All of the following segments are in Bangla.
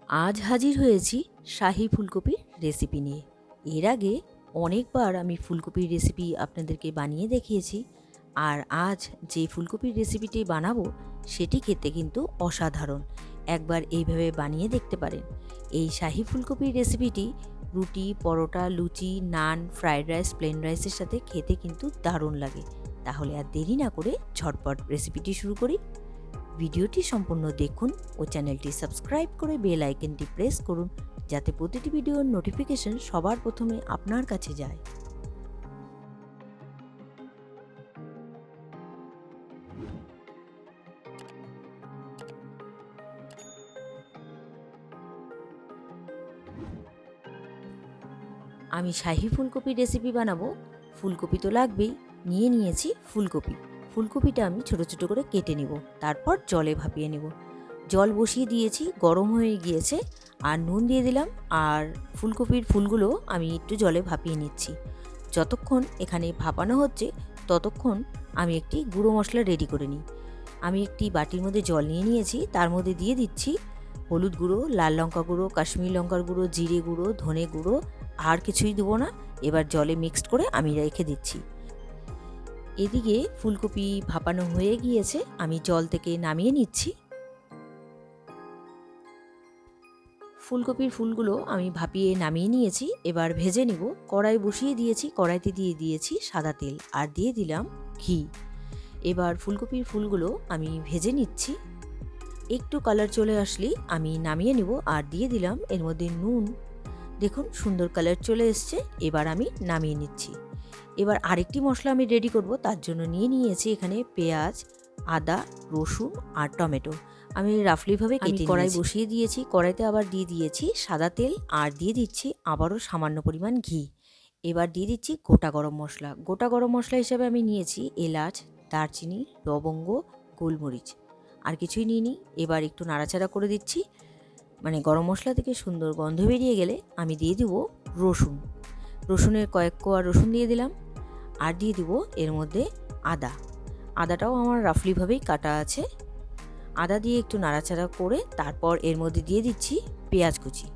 আজ হাজির হয়েছি শাহী ফুলকপির রেসিপি নিয়ে। এর আগে অনেকবার আমি ফুলকপির রেসিপি আপনাদেরকে বানিয়ে দেখিয়েছি, আর আজ যে ফুলকপির রেসিপিটি বানাবো সেটি খেতে কিন্তু অসাধারণ। একবার এইভাবে বানিয়ে দেখতে পারেন। এই শাহী ফুলকপির রেসিপিটি রুটি, পরোটা, লুচি, নান, ফ্রায়েড রাইস, প্লেন রাইসের সাথে খেতে কিন্তু দারুণ লাগে। তাহলে আর দেরি না করে ঝটপট রেসিপিটি শুরু করি। ভিডিওটি সম্পূর্ণ দেখুন ও চ্যানেলটি সাবস্ক্রাইব করে বেল আইকনটি প্রেস করুন, যাতে প্রতিটি ভিডিওর নোটিফিকেশন সবার প্রথমে আপনার কাছে যায়। আমি শাহী ফুলকপির রেসিপি বানাবো। ফুলকপি তো লাগবেই। নিয়ে নিয়েছি ফুলকপি। ফুলকপিটা আমি ছোট ছোট করে কেটে নেব, তারপর জলে ভাপিয়ে নেব। জল বসিয়ে দিয়েছি, গরম হয়ে গিয়েছে, আর নুন দিয়ে দিলাম। আর ফুলকপির ফুলগুলো আমি একটু জলে ভাপিয়ে নিচ্ছি। যতক্ষণ এখানে ভাপানো হচ্ছে ততক্ষণ আমি একটি গুঁড়ো মশলা রেডি করে নিই। আমি একটি বাটির মধ্যে জল নিয়ে নিয়েছি, তার মধ্যে দিয়ে দিচ্ছি হলুদ গুঁড়ো, লাল লঙ্কা গুঁড়ো, কাশ্মীরি লঙ্কার গুঁড়ো, জিরে গুঁড়ো, ধনে গুঁড়ো, আর কিছুই দেবো না। এবার জলে মিক্সড করে আমি রেখে দিচ্ছি। এদিকে ফুলকপি ভাপানো হয়ে গিয়েছে, আমি জল থেকে নামিয়ে নিচ্ছি। ফুলকপির ফুলগুলো আমি ভাপিয়ে নামিয়ে নিয়েছি, এবার ভেজে নেব। কড়াই বসিয়ে দিয়েছি, কড়াইতে দিয়ে দিয়েছি সাদা তেল, আর দিয়ে দিলাম ঘি। এবার ফুলকপির ফুলগুলো আমি ভেজে নিচ্ছি। একটু কালার চলে আসলেই আমি নামিয়ে নেব, আর দিয়ে দিলাম এর মধ্যে নুন। দেখুন সুন্দর কালার চলে এসছে। এবার আমি নামিয়ে নিচ্ছি। এবার আরেকটি মশলা আমি রেডি করব, তার জন্য নিয়ে নিয়েছি এখানে পেঁয়াজ, আদা, রসুন আর টমেটো। আমি রাফলিভাবে কেটে কড়াই বসিয়ে দিয়েছি, কড়াইতে আবার দিয়ে দিয়েছি সাদা তেল, আর দিয়ে দিচ্ছি আবারও সামান্য পরিমাণ ঘি। এবার দিয়ে দিচ্ছি গোটা গরম মশলা। গোটা গরম মশলা হিসেবে আমি নিয়েছি এলাচ, দারচিনি, লবঙ্গ, গোলমরিচ, আর কিছুই নিইনি। এবার একটু নাড়াচাড়া করে দিচ্ছি। মানে গরম মশলা থেকে সুন্দর গন্ধ বেরিয়ে গেলে আমি দিয়ে দিব রসুন। রসুনের কয়েক কোয়া রসুন দিয়ে দিলাম, আর দিয়ে দিব এর মধ্যে আদা। আদাটাও আমার রাফলিভাবেই কাটা আছে। আদা দিয়ে একটু নাড়াচাড়া করে তারপর এর মধ্যে দিয়ে দিচ্ছি পেঁয়াজ কুচি।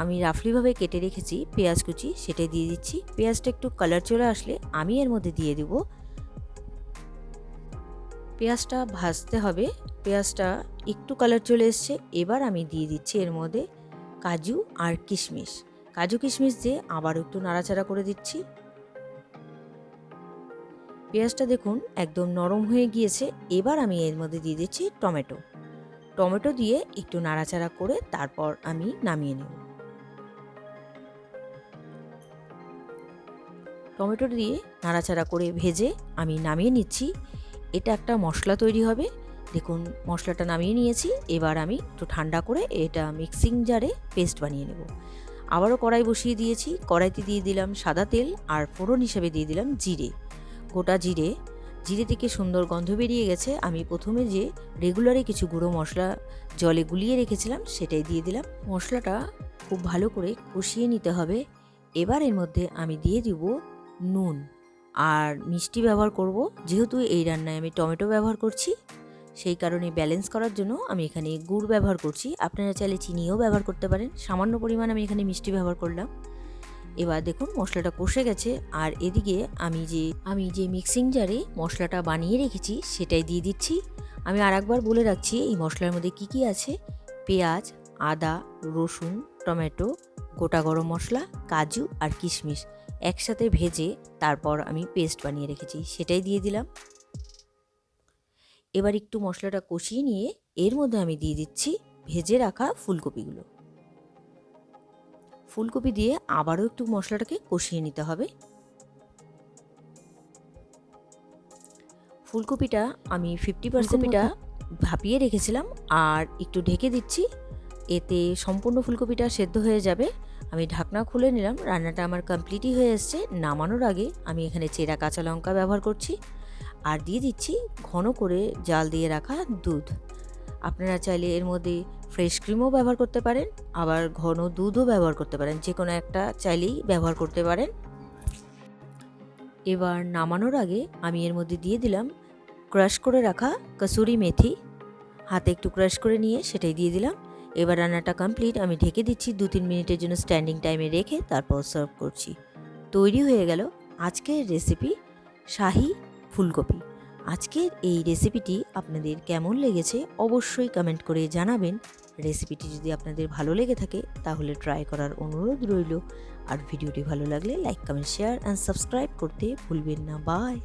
আমি রাফলিভাবে কেটে রেখেছি পেঁয়াজ কুচি, সেটাই দিয়ে দিচ্ছি। পেঁয়াজটা একটু কালার চলে আসলে আমি এর মধ্যে দিয়ে দেব। পেঁয়াজটা ভাজতে হবে। পেঁয়াজটা একটু কালার চলে এসছে, এবার আমি দিয়ে দিচ্ছি এর মধ্যে কাজু আর কিশমিশ। কাজু কিশমিশ দিয়ে আবার একটু নাড়াচাড়া করে দিচ্ছি। পেঁয়াজটা দেখুন একদম নরম হয়ে গিয়েছে। এবার আমি এর মধ্যে দিয়ে দিচ্ছি টমেটো। টমেটো দিয়ে একটু নাড়াচাড়া করে তারপর আমি নামিয়ে নেব। টমেটো দিয়ে নাড়াচাড়া করে ভেজে আমি নামিয়ে নিচ্ছি। এটা একটা মশলা তৈরি হবে। দেখুন মশলাটা নামিয়ে নিয়েছি। এবার আমি একটু ঠান্ডা করে এটা মিক্সিং জারে পেস্ট বানিয়ে নেব। আবারও কড়াই বসিয়ে দিয়েছি, কড়াইতে দিয়ে দিলাম সাদা তেল, আর ফোড়ন হিসেবে দিয়ে দিলাম জিরে, গোটা জিরে। জিরে থেকে সুন্দর গন্ধ বেরিয়ে গেছে। আমি প্রথমে যে রেগুলারে কিছু গুঁড়ো মশলা জলে গুলিয়ে রেখেছিলাম সেটাই দিয়ে দিলাম। মশলাটা খুব ভালো করে কষিয়ে নিতে হবে। এবার এর মধ্যে আমি দিয়ে দিব নুন আর মিষ্টি ব্যবহার করব। যেহেতু এই রান্নায় আমি টমেটো ব্যবহার করছি, সেই কারণে ব্যালেন্স করার জন্য আমি এখানে গুড় ব্যবহার করছি। আপনারা চাইলে চিনিও ব্যবহার করতে পারেন। সামান্য পরিমাণ আমি এখানে মিষ্টি ব্যবহার করলাম। এবার দেখুন মশলাটা কষে গেছে, আর এদিকে আমি যে মিক্সিং জারে মশলাটা বানিয়ে রেখেছি সেটাই দিয়ে দিচ্ছি। আমি আর একবার বলে রাখছি এই মশলার মধ্যে কি কি আছে। পেঁয়াজ, আদা, রসুন, টমেটো, গোটা গরম মশলা, কাজু আর কিশমিশ একসাথে ভেজে তারপর আমি পেস্ট বানিয়ে রেখেছি, সেটাই দিয়ে দিলাম। এবার একটু মশলাটা কষিয়ে নিয়ে এর মধ্যে আমি দিয়ে দিচ্ছি ভেজে রাখা ফুলকপিগুলো। ফুলকপি দিয়ে আবারও একটু মশলাটাকে কষিয়ে নিতে হবে। ফুলকপিটা আমি 50% ভাপিয়ে রেখেছিলাম, আর একটু ঢেকে দিচ্ছি। এতে সম্পূর্ণ ফুলকপিটা সেদ্ধ হয়ে যাবে। আমি ঢাকনা খুলে নিলাম। রান্নাটা আমার কমপ্লিটই হয়ে এসছে। নামানোর আগে আমি এখানে চেরা কাঁচা লঙ্কা ব্যবহার করছি, আর দিয়ে দিচ্ছি ঘন করে জাল দিয়ে রাখা দুধ। আপনারা চাইলে এর মধ্যে ফ্রেশ ক্রিমও ব্যবহার করতে পারেন, আবার ঘন দুধও ব্যবহার করতে পারেন। যে কোনো একটা চাইলেই ব্যবহার করতে পারেন। এবার নামানোর আগে আমি এর মধ্যে দিয়ে দিলাম ক্রাশ করে রাখা কসুরি মেথি। হাতে একটু ক্রাশ করে নিয়ে সেটাই দিয়ে দিলাম। এবার রান্নাটা কমপ্লিট। আমি ঢেকে দিচ্ছি 2-3 মিনিটের জন্য স্ট্যান্ডিং টাইমে রেখে তারপর সার্ভ করছি। তৈরি হয়ে গেল আজকের রেসিপি শাহি ফুলকপি। আজকের এই রেসিপিটি আপনাদের কেমন লেগেছে অবশ্যই কমেন্ট করে জানাবেন। রেসিপিটি যদি আপনাদের ভালো লেগে থাকে তাহলে ট্রাই করার অনুরোধ রইল। আর ভিডিওটি ভালো লাগলে like, comment, share and subscribe করতে ভুলবেন না। বাই।